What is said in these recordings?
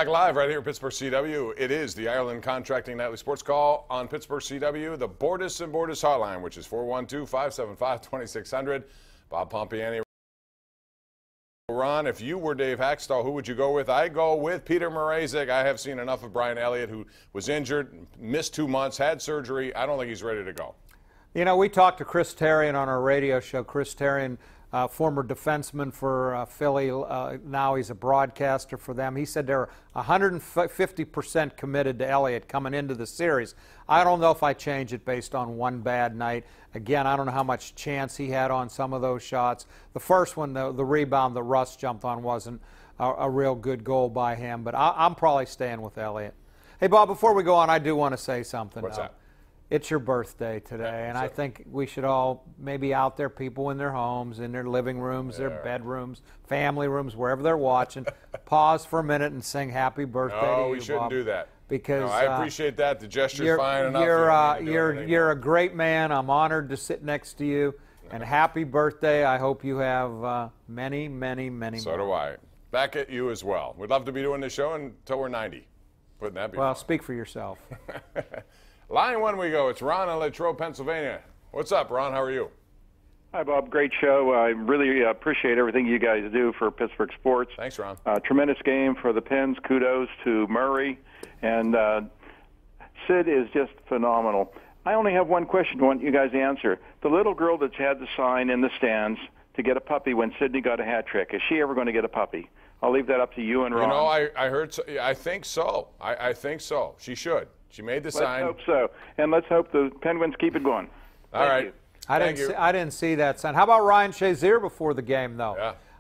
Back live right here at Pittsburgh CW. It is the Ireland Contracting Nightly Sports Call on Pittsburgh CW, the Bordis and Bordis hotline, which is 412-575-2600. Bob Pompeani. Ron, if you were Dave Hackstall, who would you go with? I go with Peter Mrazek. I have seen enough of Brian Elliott, who was injured, missed 2 months, had surgery. I don't think he's ready to go. You know, we talked to Chris Therien on our radio show. Chris Therien, former defenseman for Philly. Now he's a broadcaster for them. He said they're 150% committed to Elliott coming into the series. I don't know if I change it based on one bad night. Again, I don't know how much chance he had on some of those shots. The first one, the rebound that Russ jumped on, wasn't a real good goal by him. But I'm probably staying with Elliott. Hey, Bob, before we go on, I do want to say something. What's that? It's your birthday today, and I think we should all maybe out there, people in their homes, in their living rooms, their bedrooms, family rooms, wherever they're watching, pause for a minute and sing happy birthday to you, No, we shouldn't do that. Because I appreciate that. The gesture's fine enough. You're a great man. I'm honored to sit next to you, and happy birthday. I hope you have many, many, many more. So do I. Back at you as well. We'd love to be doing this show until we're 90. Wouldn't that be Well, fun? speak for yourself. Line one we go. It's Ron in Latrobe, Pennsylvania. What's up, Ron? How are you? Hi, Bob. Great show. I really appreciate everything you guys do for Pittsburgh sports. Thanks, Ron. Tremendous game for the Pens. Kudos to Murray. And Sid is just phenomenal. I only have one question I want you guys to answer. The little girl that's had the sign in the stands to get a puppy when Sidney got a hat trick, is she ever going to get a puppy? I'll leave that up to you and Ron. You know, I heard. I think so. I think so. She should. She made the sign. Let's hope so. And let's hope the Penguins keep it going. All right. You. I didn't see that sign. How about Ryan Shazier before the game, though?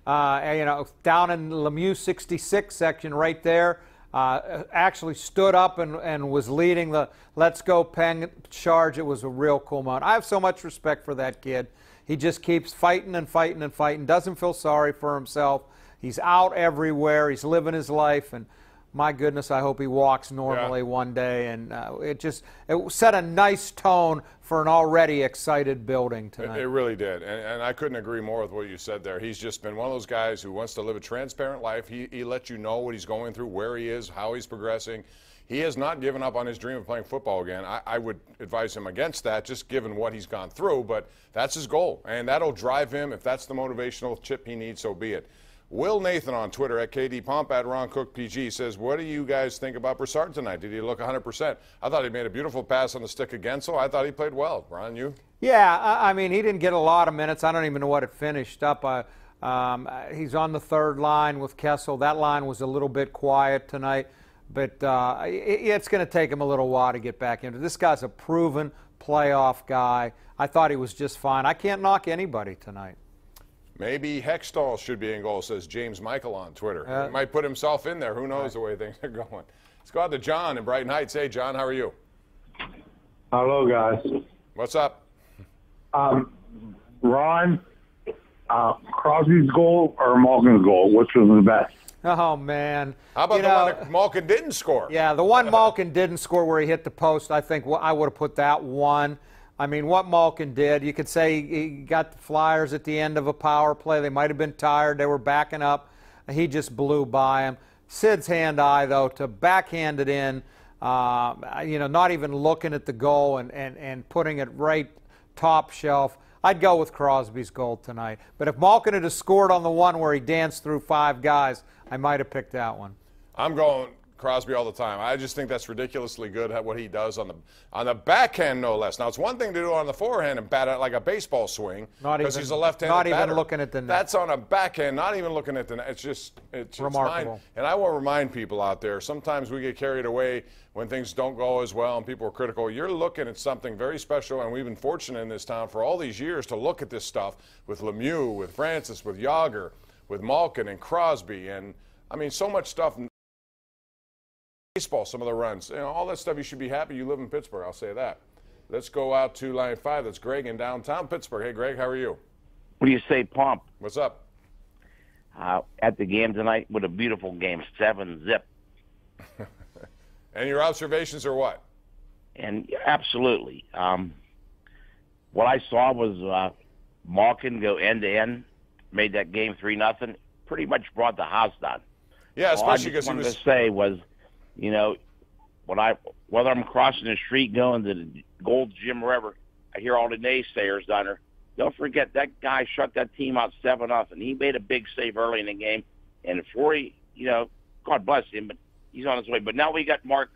Yeah. You know, down in Lemieux 66 section right there, actually stood up and was leading the Let's Go Pen charge. It was a real cool moment. I have so much respect for that kid. He just keeps fighting and fighting and fighting, doesn't feel sorry for himself. He's out everywhere. He's living his life, and my goodness, I hope he walks normally one day. And it set a nice tone for an already excited building tonight. It really did, and I couldn't agree more with what you said there. He's just been one of those guys who wants to live a transparent life. He lets you know what he's going through, where he is, how he's progressing. He has not given up on his dream of playing football again. I would advise him against that, just given what he's gone through, but that's his goal, and that'll drive him. If that's the motivational chip he needs, so be it. Will Nathan on Twitter at KDPomp at Ron Cook PG says, what do you guys think about Broussard tonight? Did he look 100%? I thought he made a beautiful pass on the stick again, so I thought he played well. Ron, you? Yeah, I mean, he didn't get a lot of minutes. I don't even know what it finished up. He's on the third line with Kessel. That line was a little bit quiet tonight, but it's going to take him a little while to get back into it. This guy's a proven playoff guy. I thought he was just fine. I can't knock anybody tonight. Maybe Hextall should be in goal, says James Michael on Twitter. He might put himself in there. Who knows the way things are going. Let's go out to John in Brighton Heights. Hey, John, how are you? Hello, guys. What's up? Ron, Crosby's goal or Malkin's goal? Which was the best? Oh, man. How about the one that Malkin didn't score? Yeah, the one Malkin didn't score where he hit the post, I think I would have put that one. I mean, what Malkin did, you could say he got the Flyers at the end of a power play. They might have been tired. They were backing up. He just blew by him. Sid's hand-eye, though, to backhand it in, you know, not even looking at the goal and putting it right top shelf. I'd go with Crosby's goal tonight. But if Malkin had scored on the one where he danced through 5 guys, I might have picked that one. I'm going Crosby all the time. I just think that's ridiculously good at what he does on the backhand, no less. Now, it's one thing to do it on the forehand and bat it like a baseball swing because he's a left-handed batter. Not even looking at the net. That's on a backhand, not even looking at the net. It's remarkable. Fine. And I will remind people out there, sometimes we get carried away when things don't go as well and people are critical. You're looking at something very special, and we've been fortunate in this town for all these years to look at this stuff with Lemieux, with Francis, with Yager, with Malkin and Crosby, and, I mean, so much stuff. Baseball, some of the runs, you know, all that stuff. You should be happy you live in Pittsburgh, I'll say that. Let's go out to line 5. That's Greg in downtown Pittsburgh. Hey, Greg, how are you? What do you say, Pomp? What's up? At the game tonight, with a beautiful game, 7-zip. And your observations are what? And absolutely. What I saw was Malkin go end-to-end, made that game 3-0, pretty much brought the house down. Yeah, especially because all I he just was. wanted to say was, you know, whether I'm crossing the street going to the Gold Gym or wherever, I hear all the naysayers down there. Don't forget that guy shut that team out 7-0. He made a big save early in the game, and before he, you know, God bless him, but he's on his way. But now we got Mark.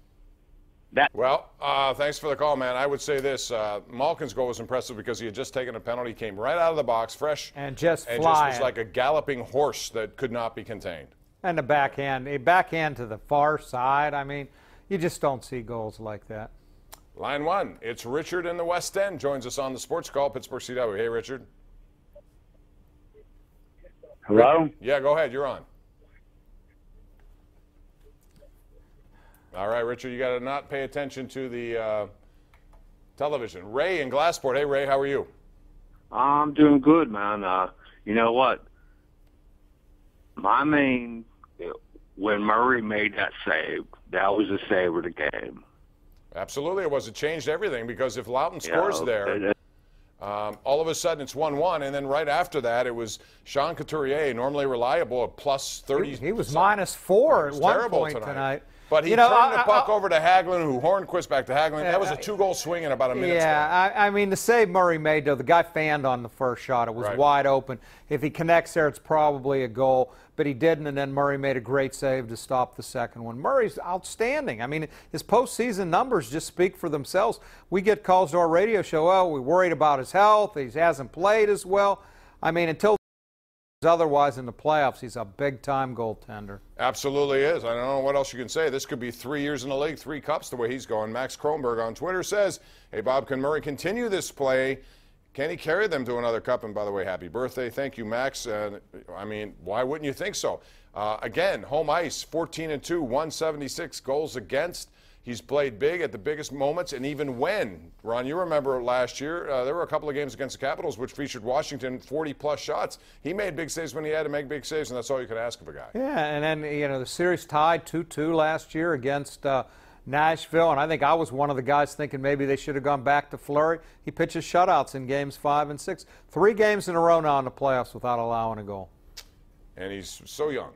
Well, thanks for the call, man. I would say this: Malkin's goal was impressive because he had just taken a penalty, came right out of the box, fresh, and just and flying. just was like a galloping horse that could not be contained. And the backhand to the far side. I mean, you just don't see goals like that. Line one, it's Richard in the West End. Joins us on the Sports Call, Pittsburgh CW. Hey, Richard. Hello? Yeah, go ahead. You're on. All right, Richard, you got to not pay attention to the television. Ray in Glassport. Hey, Ray, how are you? I'm doing good, man. You know what? When Murray made that save, that was the save of the game. Absolutely, it was. It changed everything because if Loughton scores there, all of a sudden it's 1-1, and then right after that it was Sean Couturier, normally reliable, at plus 30. He was -4 at one point tonight. But he turned the puck over to Hagelin, who Hornquist back to Hagelin. That was a 2-goal swing in about a minute. Yeah, I mean, the save Murray made, though, the guy fanned on the first shot. It was wide open. If he connects there, it's probably a goal. But he didn't, and then Murray made a great save to stop the second one. Murray's outstanding. I mean, his postseason numbers just speak for themselves. We get calls to our radio show, oh, we're worried about his health. He hasn't played as well. I mean, until otherwise in the playoffs, he's a big-time goaltender. Absolutely is. I don't know what else you can say. This could be 3 years in the league, 3 cups the way he's going. Max Kronberg on Twitter says, hey, Bob, can Murray continue this play? Can he carry them to another cup? And by the way, happy birthday. Thank you, Max. I mean, why wouldn't you think so? Again, home ice, 14-2, 176 goals against. He's played big at the biggest moments, and even when, Ron, you remember last year, there were a couple of games against the Capitals which featured Washington 40-plus shots. He made big saves when he had to make big saves, and that's all you could ask of a guy. Yeah, and then, you know, the series tied 2-2 last year against Nashville, and I think I was one of the guys thinking maybe they should have gone back to Fleury. He pitches shutouts in games 5 and 6. 3 games in a row now in the playoffs without allowing a goal. And he's so young.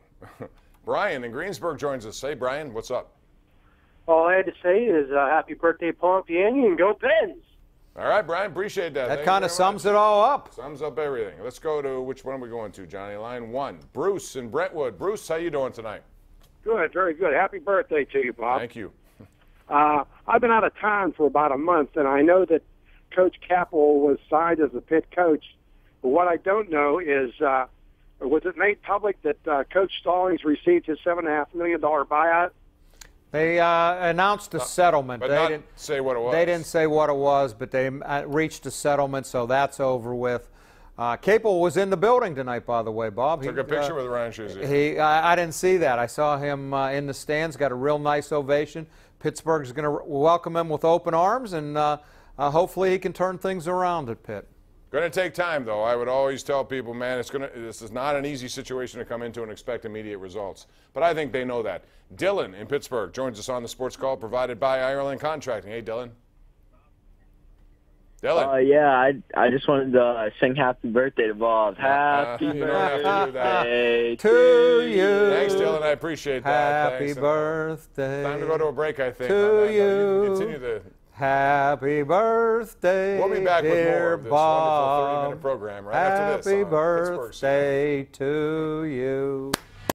Brian in Greensburg joins us. Hey, Brian, what's up? All I had to say is happy birthday, Pompeani, and go Pens! All right, Brian, appreciate that. That kind of sums it all up. Sums up everything. Let's go to, which one are we going to, Johnny? Line 1. Bruce in Brentwood. Bruce, how you doing tonight? Good, very good. Happy birthday to you, Bob. Thank you. I've been out of town for about a month, and I know that Coach Capel was signed as the Pitt coach. But what I don't know is, was it made public that Coach Stallings received his $7.5 million buyout? They announced a settlement. But they not didn't say what it was. They didn't say what it was, but they reached a settlement, so that's over with. Capel was in the building tonight, by the way, Bob. Took a picture with Ryan Shazier. I didn't see that. I saw him in the stands, got a real nice ovation. Pittsburgh's going to welcome him with open arms, and hopefully he can turn things around at Pitt. Going to take time, though. I would always tell people, man, this is not an easy situation to come into and expect immediate results. But I think they know that. Dylan in Pittsburgh joins us on the Sports Call, provided by Ireland Contracting. Hey, Dylan. Dylan. Yeah, I just wanted to sing happy birthday to Bob. Happy you don't have to do that. birthday to you. Thanks, Dylan. I appreciate that. Happy Thanks. birthday. Time to go to a break, I think. To you. You can continue to. Happy birthday, We'll be back with more dear of this Bob. wonderful 30-minute program right after this. Happy on Pittsburgh birthday to you.